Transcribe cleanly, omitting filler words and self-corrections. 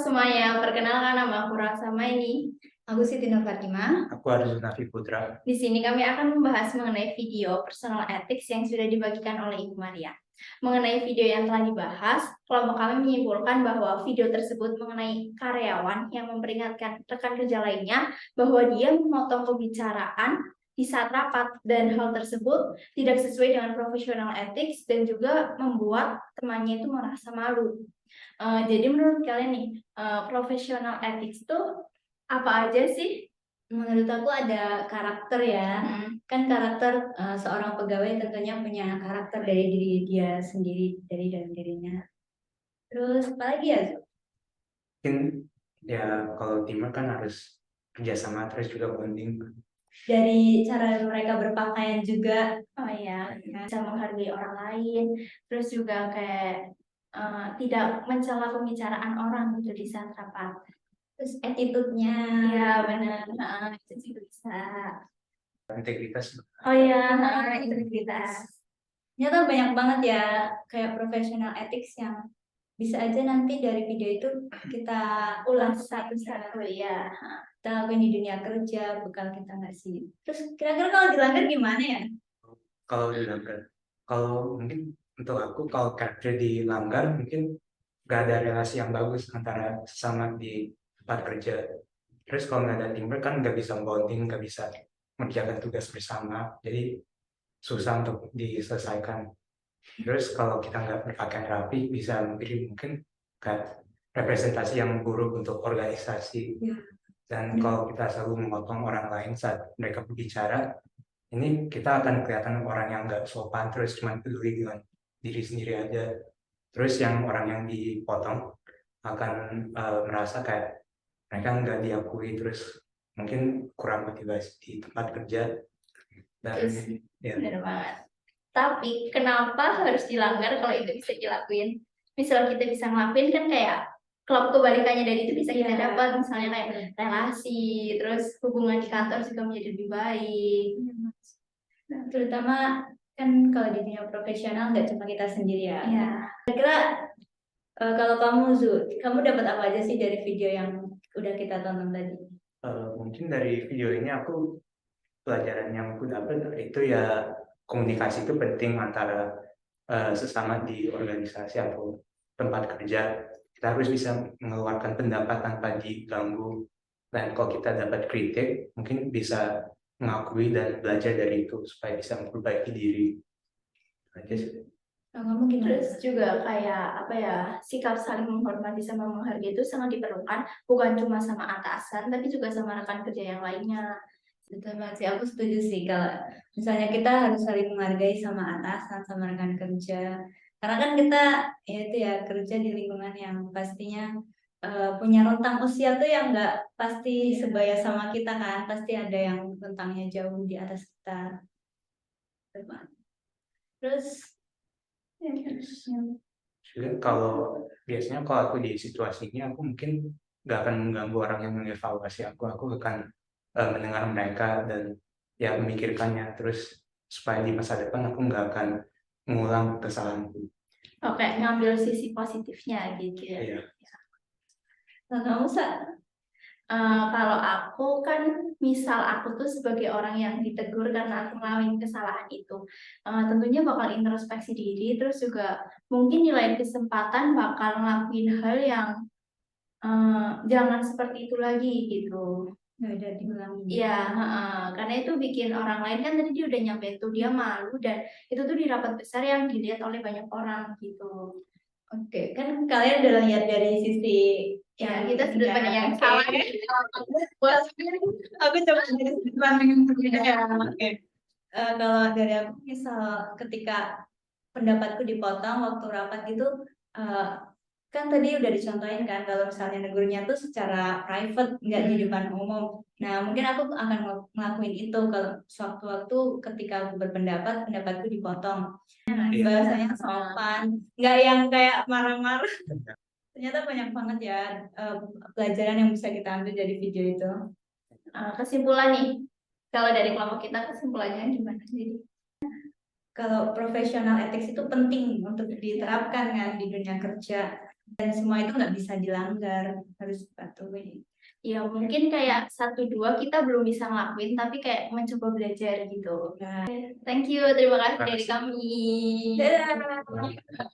semuanya, perkenalkan nama aku Rasa Maini. Aku Siti Nur Fatimah. Aku Arjun Nafi Putra. Di sini kami akan membahas mengenai video personal ethics yang sudah dibagikan oleh Ibu Maria. Mengenai video yang telah dibahas, kelompok kami menyimpulkan bahwa video tersebut mengenai karyawan yang memperingatkan rekan kerja lainnya bahwa dia memotong pembicaraan di saat rapat, dan hal tersebut tidak sesuai dengan professional ethics dan juga membuat temannya itu merasa malu. Jadi menurut kalian nih, professional ethics itu apa aja sih? Menurut aku ada karakter ya. Kan karakter seorang pegawai tentunya punya karakter dari diri dia sendiri, dari dalam dirinya. Terus apa lagi ya? Mungkin ya kalau teamwork kan harus kerjasama terus juga bonding. Dari cara mereka berpakaian juga. Oh ya, bisa menghargai orang lain, terus juga kayak tidak mencela pembicaraan orang gitu di saat rapat. Terus attitude-nya. Iya benar, itu juga bisa. Integritas. Oh ya, integritas. Ternyata banyak banget ya kayak professional ethics yang bisa aja nanti dari video itu kita Ulas satu-satu ya. kita lakuin di dunia kerja, bekal kita nggak sih? Terus kira-kira kalau dilanggar gimana ya? Kalau dilanggar, kalau mungkin untuk aku kalau karakter dilanggar mungkin gak ada relasi yang bagus antara sesama di tempat kerja. Terus kalau nggak ada teamwork kan nggak bisa bonding, nggak bisa mengerjakan tugas bersama, jadi susah untuk diselesaikan. Terus kalau kita nggak berpakaian rapi bisa mungkin kan representasi yang buruk untuk organisasi. Dan kalau kita selalu memotong orang lain saat mereka berbicara, ini kita akan kelihatan orang yang nggak sopan, terus cuma peduli dengan diri sendiri aja. Terus yang orang yang dipotong akan merasa kayak mereka nggak diakui, terus mungkin kurang motivasi di tempat kerja. Dan ya. Benar banget. Tapi kenapa harus dilanggar kalau itu bisa dilakuin? Misal kita bisa ngelakuin kan kayak klub kebalikannya dari itu bisa kita dapat, misalnya kayak relasi, terus hubungan di kantor juga menjadi lebih baik. Nah, terutama kan kalau di dunia profesional nggak cuma kita sendiri ya. Iya. Kira-kira kalau kamu kamu dapat apa aja sih dari video yang udah kita tonton tadi? Mungkin dari video ini aku pelajaran yang aku dapat itu ya komunikasi itu penting antara sesama di organisasi atau tempat kerja. Kita harus bisa mengeluarkan pendapat tanpa diganggu, dan kalau kita dapat kritik mungkin bisa mengakui dan belajar dari itu supaya bisa memperbaiki diri aja sih. Kamu gimana? Terus juga kayak apa ya, sikap saling menghormati sama menghargai itu sangat diperlukan, bukan cuma sama atasan tapi juga sama rekan kerja yang lainnya. Betul banget sih, aku setuju sih kalau misalnya kita harus saling menghargai sama atasan, sama rekan kerja. Karena kan kita ya itu ya kerja di lingkungan yang pastinya punya rentang usia tuh yang nggak pasti sebaya sama kita kan, pasti ada yang rentangnya jauh di atas kita. Betul banget. Terus Jadi kalau biasanya kalau aku di situasi ini aku mungkin nggak akan mengganggu orang yang mengevaluasi aku akan mendengar mereka dan ya memikirkannya, terus supaya di masa depan aku nggak akan mengulang kesalahanku. Oke, ngambil sisi positifnya gitu ya. Iya. nah, kamu Kalau aku kan, misal aku tuh sebagai orang yang ditegur karena aku ngelakuin kesalahan itu, tentunya bakal introspeksi diri, terus juga mungkin di lain kesempatan bakal ngelakuin hal yang jangan seperti itu lagi gitu. nggak ada diulangi. Iya, karena itu bikin orang lain kan tadi dia udah nyampe tuh dia malu, dan itu tuh di rapat besar yang dilihat oleh banyak orang gitu. Oke, kan kalian udah lihat dari sisi Ya, kita sudah banyak yang oke. salah. Aku coba dari sudut pandang yang berbeda ya. Oke. Kalau dari aku misal ketika pendapatku dipotong waktu rapat gitu, kan tadi udah dicontohin kan kalau misalnya negurnya tuh secara private nggak di depan umum. Nah mungkin aku akan ngelakuin itu kalau sewaktu-waktu ketika aku berpendapat pendapatku dipotong. Bahasanya sopan, nggak yang kayak marah-marah. Ternyata banyak banget ya pelajaran yang bisa kita ambil dari video itu. Kesimpulan nih, kalau dari kelompok kita kesimpulannya gimana sih? Kalau professional ethics itu penting untuk diterapkan kan di dunia kerja. dan semua itu nggak bisa dilanggar, harus dipatuhi. Ya mungkin kayak 1-2 kita belum bisa ngelakuin, tapi kayak mencoba belajar gitu. Ya. Thank you, terima kasih dari Terima kami. Dadah.